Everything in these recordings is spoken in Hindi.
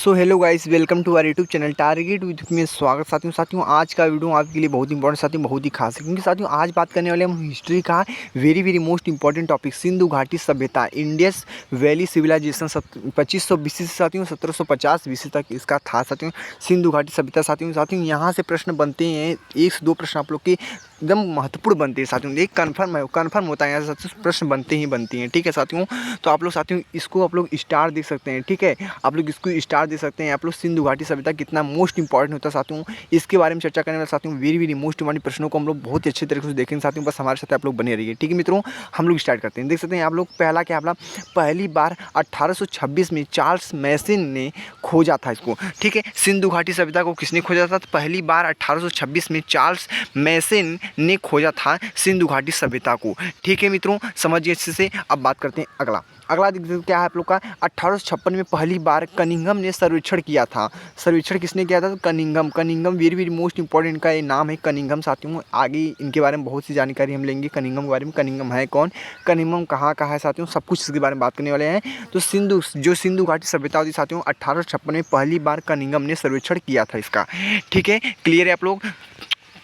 So hello guys, welcome to our YouTube channel target with में स्वागत। साथियों आज का वीडियो आपके लिए बहुत इंपॉर्टेंट साथियों, बहुत ही खास है, क्योंकि साथियों आज बात करने वाले हम हिस्ट्री का very most important topic Sindhu घाटी सभ्यता, इंडियस वैली सिविलाइजेशन 2500 BC से साथियों 1750 BC तक इसका था साथियों, सिंधु घाटी सभ्यता। साथियों यहाँ से प्रश्न बनते हैं, 1 से 2 प्रश्न आप लोग के एकदम महत्वपूर्ण बनते हैं साथियों, एक कन्फर्म होता है यहाँ से साथियों, प्रश्न बनते हैं। ठीक है साथियों, तो आप लोग साथियों इसको आप लोग स्टार देख सकते हैं। ठीक है, आप लोग इसको स्टार दे सकते हैं। आप लोग सिंधु घाटी सभ्यता कितना मोस्ट इंपॉर्टेंट होता है साथियों, इसके बारे में चर्चा करने वाले साथियों, वेरी मोस्ट इंपॉर्टेंट प्रश्नों को हम लोग बहुत ही अच्छे तरीके से देखेंगे साथियों। बस हमारे साथ आप लोग बने रहिए। ठीक है मित्रों, हम लोग स्टार्ट करते हैं। देख सकते हैं आप लोग पहली बार 1826 में चार्ल्स मैसन ने खोजा था इसको। ठीक है, सिंधु घाटी सभ्यता को किसने खोजा था? तो पहली बार 1826 में चार्ल्स मैसन ने खोजा था सिंधु घाटी सभ्यता को। ठीक है मित्रों, समझिए अच्छे से। अब बात करते हैं अगला क्या है आप लोग का, 1856 में पहली बार कनिंघम ने सर्वेक्षण किया था। सर्वेक्षण किसने किया था? तो कनिंघम वेरी मोस्ट इंपॉर्टेंट का ये नाम है कनिंघम साथियों। आगे इनके बारे में बहुत सी जानकारी हम लेंगे कनिंघम के बारे में। कनिंघम है कौन, कनिंघम कहाँ है साथियों, सब कुछ इसके बारे में बात करने वाले हैं। तो सिंधु घाटी सभ्यता होती साथियों, 1856 में पहली बार कनिंघम ने सर्वेक्षण किया था इसका। ठीक है, क्लियर है? आप लोग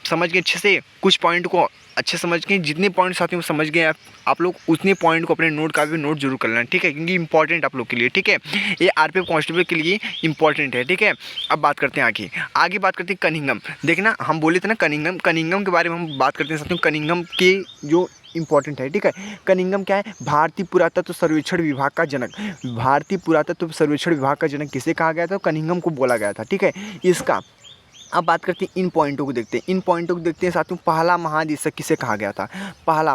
समझ गए अच्छे से, कुछ पॉइंट को अच्छे समझ के, जितने पॉइंट साथियों समझ गए आप लोग उतने पॉइंट को अपने नोट का भी नोट जरूर कर लेना। ठीक है, क्योंकि इंपॉर्टेंट आप लोग के लिए। ठीक है, ये आरपीएफ कांस्टेबल के लिए इंपॉर्टेंट है। ठीक है, अब बात करते हैं आगे बात करते हैं कनिंघम। देखना हम बोले थे ना कनिंघम के बारे में हम बात करते हैं साथियों। कनिंघम के जो इंपॉर्टेंट है। ठीक है, कनिंघम क्या है? भारतीय पुरातत्व सर्वेक्षण विभाग का जनक। भारतीय पुरातत्व सर्वेक्षण विभाग का जनक किसे कहा गया था? कनिंघम को बोला गया था। ठीक है, इसका अब बात करते हैं, इन पॉइंटों को देखते हैं साथियों। पहला महानिदेशक किसे कहा गया था?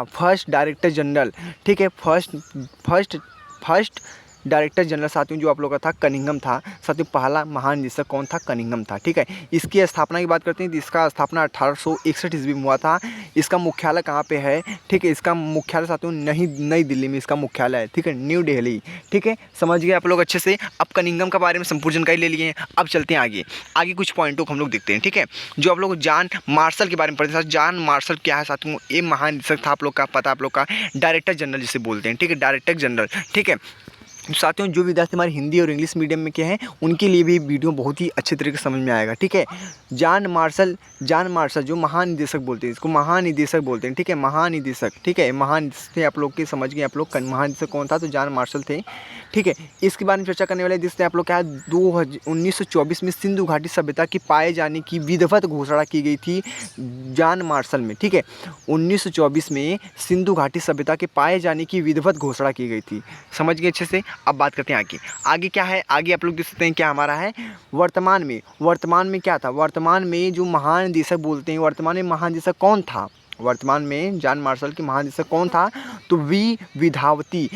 First director general. ठीक है, फर्स्ट डायरेक्टर जनरल साथियों जो आप लोगों का था कनिंघम था साथियों। पहला महानिदेशक कौन था? कनिंघम था। ठीक है, इसकी स्थापना की बात करते हैं तो इसका स्थापना 1861 ईस्वी में हुआ था। इसका मुख्यालय कहाँ पे है? ठीक है, इसका मुख्यालय साथियों नई दिल्ली में इसका मुख्यालय है। ठीक है, न्यू दिल्ली। ठीक है, समझ गए आप लोग अच्छे से। अब कनिंघम के बारे में संपूर्ण जानकारी ले लिए हैं। अब चलते हैं आगे कुछ पॉइंटों को हम लोग देखते हैं। ठीक है, जो आप लोग जॉन मार्शल के बारे में पढ़ते हैं। जॉन मार्शल क्या है साथियों? ये महानिदेशक था, आप लोग का पता, आप लोग का डायरेक्टर जनरल जिसे बोलते हैं। ठीक है, डायरेक्टर जनरल। ठीक है साथियों, जो विद्यार्थी हमारे हिंदी और इंग्लिश मीडियम में के हैं उनके लिए भी वीडियो बहुत ही अच्छे तरीके से समझ में आएगा। ठीक है, जॉन मार्शल जो महानिदेशक बोलते हैं, इसको महानिदेशक बोलते हैं। ठीक है, महानिदेशक। ठीक है, महानिदेशक थे आप लोग के, समझ गए आप लोग महानिदेशक कौन था? तो जॉन मार्शल थे। ठीक है, इसके बारे में चर्चा करने वाले जिससे आप लोग क्या है, 1924 में सिंधु घाटी सभ्यता की पाए जाने की विधिवत घोषणा की गई थी जॉन मार्शल में। ठीक है, 1924 में सिंधु घाटी सभ्यता के पाए जाने की विधिवत घोषणा की गई थी। समझ गए अच्छे से। अब बात करते हैं आगे क्या है। आगे आप लोग देख सकते हैं क्या हमारा है। वर्तमान में क्या था? वर्तमान में जो महानिदेशक बोलते हैं, वर्तमान में महानिदेशक कौन था? वर्तमान में जॉन मार्शल के महानिदेशक कौन था? तो वी विधावती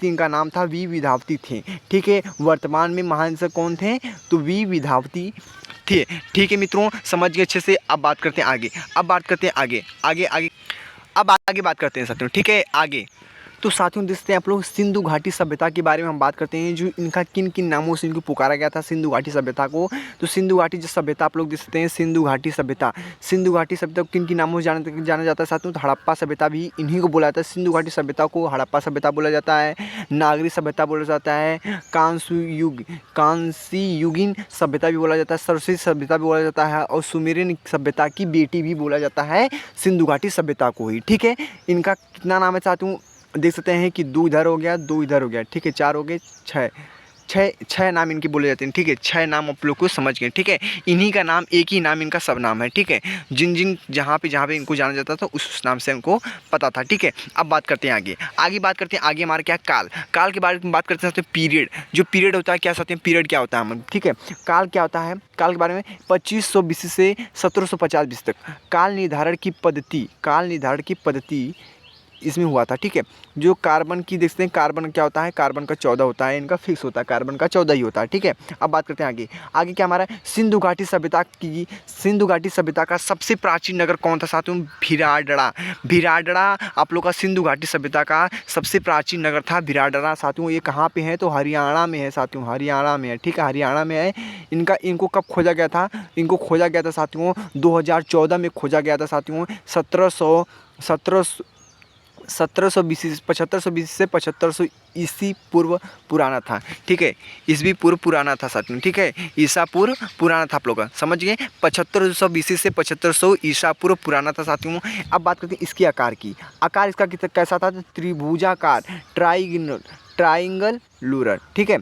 इनका नाम था, वी विधावती थे। ठीक है, वर्तमान में महानिदेशक कौन थे? तो वी विधावती थे। ठीक है मित्रों, समझ गए अच्छे से। अब बात करते हैं आगे बात करते हैं साथियों। ठीक है, आगे तो साथियों देखते हैं आप लोग सिंधु घाटी सभ्यता के बारे में हम बात करते हैं, जो इनका किन नामों से इनको पुकारा गया था सिंधु घाटी सभ्यता को। तो सिंधु घाटी जो सभ्यता आप लोग देख सकते हैं, सिंधु घाटी सभ्यता को किन नामों से जाना जाता है साथियों? तो हड़प्पा सभ्यता भी इन्हीं को बोला जाता है। सिंधु घाटी सभ्यता को हड़प्पा सभ्यता बोला जाता है, नागरी सभ्यता बोला जाता है, कांस्य युगीन सभ्यता भी बोला जाता है, सरस्वती सभ्यता भी बोला जाता है, और सुमेरियन सभ्यता की बेटी भी बोला जाता है सिंधु घाटी सभ्यता को ही। ठीक है, इनका कितना नाम है साथियों? देख सकते हैं कि 2 इधर हो गया, 2 इधर हो गया। ठीक है, 4 हो गए, 6 नाम इनके बोले जाते हैं। ठीक है, 6 नाम आप लोग को समझ गए। ठीक है, इन्हीं का नाम, एक ही नाम इनका सब नाम है। ठीक है, जहाँ पे इनको जाना जाता था उस नाम से इनको पता था। ठीक है, अब बात करते हैं आगे हमारा क्या काल के बारे में बात करते हैं। पीरियड, जो पीरियड होता है क्या साथियों? पीरियड क्या होता है हम? ठीक है, काल क्या होता है? काल के बारे में 2500 BC से 1750 BC तक काल निर्धारण की पद्धति इसमें हुआ था। ठीक है, जो कार्बन की देखते हैं, कार्बन क्या होता है? कार्बन का 14 होता है, इनका फिक्स होता है, कार्बन का 14 ही होता है। ठीक है, अब बात करते हैं आगे क्या हमारा सिंधु घाटी सभ्यता का सबसे प्राचीन नगर कौन था साथियों? भिराडड़ा आप लोग का सिंधु घाटी सभ्यता का सबसे प्राचीन नगर था भिराडड़ा साथियों। ये कहाँ पे है? तो हरियाणा में है साथियों, हरियाणा में है। ठीक है, हरियाणा में है। इनको कब खोजा गया था? इनको खोजा गया था साथियों 2014 में खोजा गया था साथियों। 1720 से 7500 ईसी पूर्व पुराना था। ठीक है, ईसवी पूर्व पुराना था साथियों। ठीक है, ईसा पूर्व पुराना था आप लोग का, समझ गए। 7520 से 7500 ईसा पूर्व पुराना था साथियों। अब बात करते हैं इसके आकार की। आकार इसका कैसा था? त्रिभुजाकार, ट्राइंगुलर। ठीक है,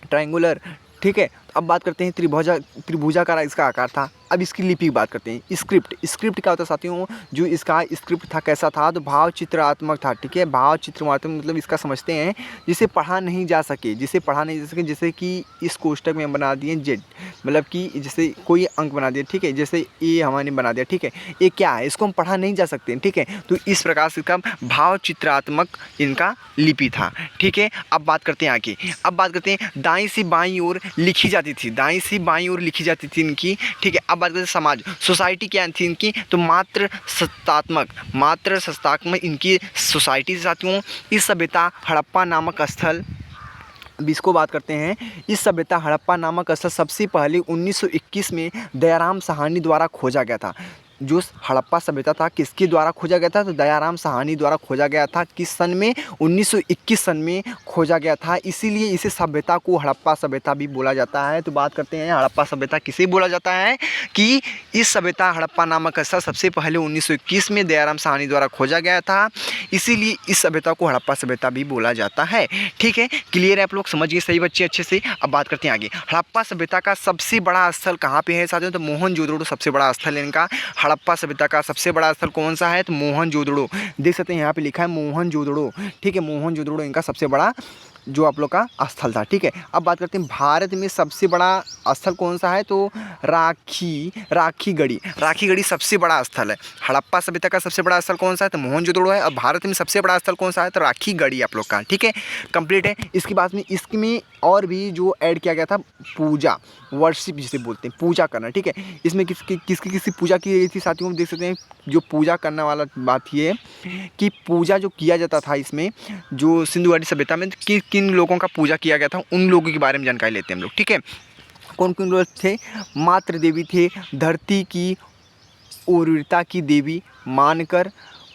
ट्राइंगुलर। ठीक है, अब बात करते हैं त्रिभुजाकार इसका आकार था। अब इसकी लिपि की बात करते हैं। स्क्रिप्ट क्या होता है साथियों? जो इसका स्क्रिप्ट था कैसा था? तो भाव चित्रात्मक था। ठीक है, भाव चित्रात्मक मतलब इसका समझते हैं जिसे पढ़ा नहीं जा सके, जैसे कि इस कोष्टक में बना दिए जेड, मतलब कि जैसे कोई अंक बना दिया। ठीक है, जैसे ए हमने बना दिया। ठीक है, ये क्या है? इसको हम पढ़ा नहीं जा सकते। ठीक है, तो इस प्रकार से इसका भाव चित्रात्मक इनका लिपि था। ठीक है, अब बात करते हैं आगे। अब बात करते हैं दाईं से बाईं ओर लिखी जाती थी, दाईं से बाईं ओर लिखी जाती थी इनकी। ठीक है, अब बात करते हैं समाज, सोसाइटी क्या थी इनकी? तो मात्र सत्तात्मक इनकी सोसाइटी साथियों। इस सभ्यता हड़प्पा नामक स्थल, अब इसको बात करते हैं। इस सभ्यता हड़प्पा नामक स्थल सबसे पहले 1921 में दयाराम साहनी द्वारा खोजा गया था। जो हड़प्पा सभ्यता था किसके द्वारा खोजा गया था? तो दयाराम साहनी द्वारा खोजा गया था। किस सन में? 1921 सन में खोजा गया था। इसीलिए इसे सभ्यता को हड़प्पा सभ्यता भी बोला जाता है। तो बात करते हैं हड़प्पा सभ्यता किसे बोला जाता है? कि इस सभ्यता हड़प्पा नामक स्थल सबसे पहले 1921 में दयाराम साहनी द्वारा खोजा गया था, इसीलिए इस सभ्यता को हड़प्पा सभ्यता भी बोला जाता है। ठीक है, क्लियर है? आप लोग समझ गए सही बच्चे अच्छे से। अब बात करते हैं आगे। हड़प्पा सभ्यता का सबसे बड़ा स्थल कहाँ पे है साथियों? तो मोहनजोदड़ो सबसे बड़ा स्थल है इनका। हड़प्पा सभ्यता का सबसे बड़ा स्थल कौन सा है? तो मोहनजोदड़ो। देख सकते हैं यहाँ पे लिखा है मोहनजोदड़ो। ठीक है, मोहनजोदड़ो इनका सबसे बड़ा जो आप लोग का स्थल था। ठीक है, अब बात करते हैं भारत में सबसे बड़ा स्थल कौन सा है? तो राखीगढ़ी सबसे बड़ा स्थल है। हड़प्पा सभ्यता का सबसे बड़ा स्थल कौन सा है? तो मोहनजोदड़ो है। और भारत में सबसे बड़ा स्थल कौन सा है? तो राखीगढ़ी आप लोग का। ठीक है, कंप्लीट है। इसके बाद में इसमें और भी जो ऐड किया गया था, पूजा, वर्शिप जिसे बोलते हैं, पूजा करना। ठीक है, इसमें किसकी पूजा की गई थी साथियों? देख सकते हैं जो पूजा करने वाला बात ये कि पूजा जो किया जाता था इसमें, जो सिंधु घाटी सभ्यता में किन लोगों का पूजा किया गया था, उन लोगों के बारे में जानकारी लेते हैं हम लोग। ठीक है, कौन कौन लोग थे? मातृ देवी थे, धरती की उर्वरता की देवी मानकर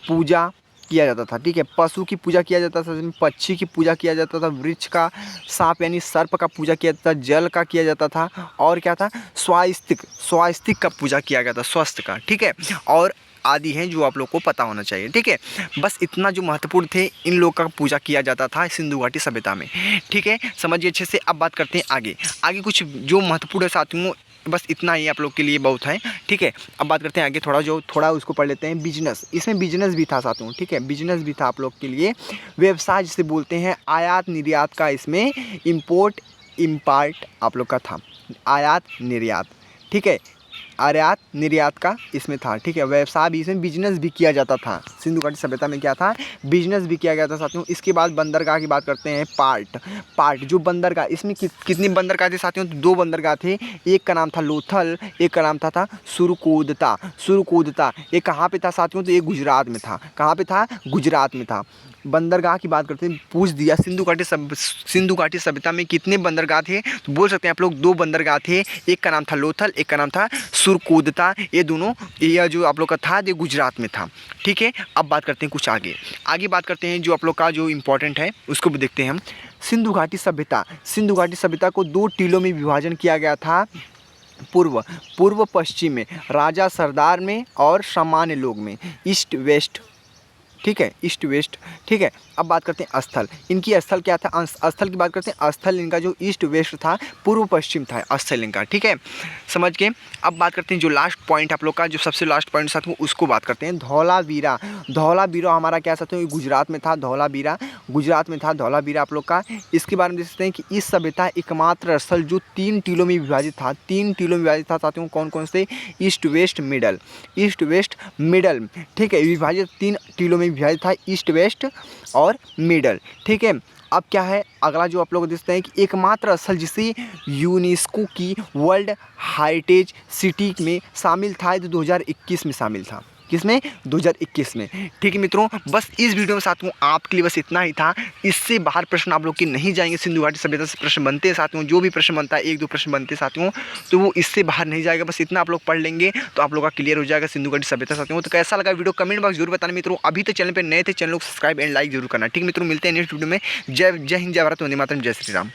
पूजा किया जाता था। ठीक है, पशु की पूजा किया जाता था, पक्षी की पूजा किया जाता था, वृक्ष का, सांप यानी सर्प का पूजा किया जाता था, जल का किया जाता था, और क्या था? स्वास्तिक का पूजा किया गया था, स्वास्थ्य का। ठीक है, और आदि हैं जो आप लोग को पता होना चाहिए। ठीक है, बस इतना जो महत्वपूर्ण थे इन लोग का पूजा किया जाता था सिंधु घाटी सभ्यता में। ठीक है, समझिए अच्छे से। अब बात करते हैं आगे कुछ जो महत्वपूर्ण है साथियों, बस इतना ही आप लोग के लिए बहुत है। ठीक है, अब बात करते हैं आगे थोड़ा उसको पढ़ लेते हैं। बिजनेस, इसमें बिजनेस भी था साथियों। ठीक है, बिजनेस भी था आप लोग के लिए। व्यवसाय जिसे बोलते हैं, आयात निर्यात का इसमें इम्पोर्ट इम्पार्ट आप लोग का था, आयात निर्यात। ठीक है, आयात निर्यात का इसमें था। ठीक है, व्यवसाय भी, इसमें बिजनेस भी किया जाता था। सिंधु घाटी सभ्यता में क्या था? बिजनेस भी किया गया था साथियों। इसके बाद बंदरगाह की बात करते हैं। पार्ट जो बंदरगाह, इसमें कितनी बंदरगाह थे साथियों? तो 2 बंदरगाह थे। एक का नाम था लोथल, एक का नाम था सुरकोदता। ये कहाँ पे था साथियों? तो ये गुजरात में था। कहाँ पे था? गुजरात में था। बंदरगाह की बात करते हैं, पूछ दिया सिंधु घाटी सभ्यता में कितने बंदरगाह थे? तो बोल सकते हैं आप लोग 2 बंदरगाह थे। एक का नाम था लोथल, एक का नाम था सुरकोदता। ये दोनों, ये जो आप लोग का था ये गुजरात में था। ठीक है, अब बात करते हैं कुछ आगे बात करते हैं जो आप लोग का जो इम्पोर्टेंट है उसको भी देखते हैं हम। सिंधु घाटी सभ्यता को 2 टीलों में विभाजन किया गया था। पूर्व पश्चिम में, राजा सरदार में और सामान्य लोग में, ईस्ट वेस्ट। ठीक है, ईस्ट वेस्ट। ठीक है, अब बात करते हैं स्थल। इनकी स्थल क्या था? स्थल की बात करते हैं। स्थल इनका जो ईस्ट वेस्ट था, पूर्व पश्चिम था स्थल इनका। ठीक है, समझ के। अब बात करते हैं जो लास्ट पॉइंट आप लोग का, जो सबसे लास्ट पॉइंट साथ में उसको बात करते हैं। धौलावीरा हमारा क्या साथ में? गुजरात में था। गुजरात में था धौलावीरा आप लोग का। इसके बारे में देख सकते हैं कि इस सभ्यता एकमात्र स्थल जो 3 टीलों में विभाजित था। 3 टीलों में विभाजित था साथियों। कौन कौन से? East west middle. ठीक है, विभाजित 3 टीलों में विभाजित था, ईस्ट वेस्ट और मिडल। ठीक है, अब क्या है अगला जो आप लोग देखते हैं कि एकमात्र स्थल जिसे यूनेस्को की वर्ल्ड हेरिटेज सिटी में शामिल था, तो 2021 में शामिल था। किसमें 2021 में। ठीक है मित्रों, बस इस वीडियो में साथियों आपके लिए बस इतना ही था। इससे बाहर प्रश्न आप लोग के नहीं जाएंगे। सिंधु घाटी सभ्यता से प्रश्न बनते हैं साथियों, जो भी प्रश्न बनता है 1-2 प्रश्न बनते हैं साथियों, तो वो इससे बाहर नहीं जाएगा। बस इतना आप लोग पढ़ लेंगे तो आप लोग का क्लियर हो जाएगा सिंधु घाटी सभ्यता साथियों। तो कैसा लगा वीडियो कमेंट बॉक्स जरूर बताना मित्रों। अभी तो चैनल पर नए थे, चैनल को सब्सक्राइब एंड लाइक जरूर करना। ठीक मित्रों, मिलते हैं नेक्स्ट वीडियो में। जय हिंद, जय भारत, वंदे मातरम, जय श्री राम।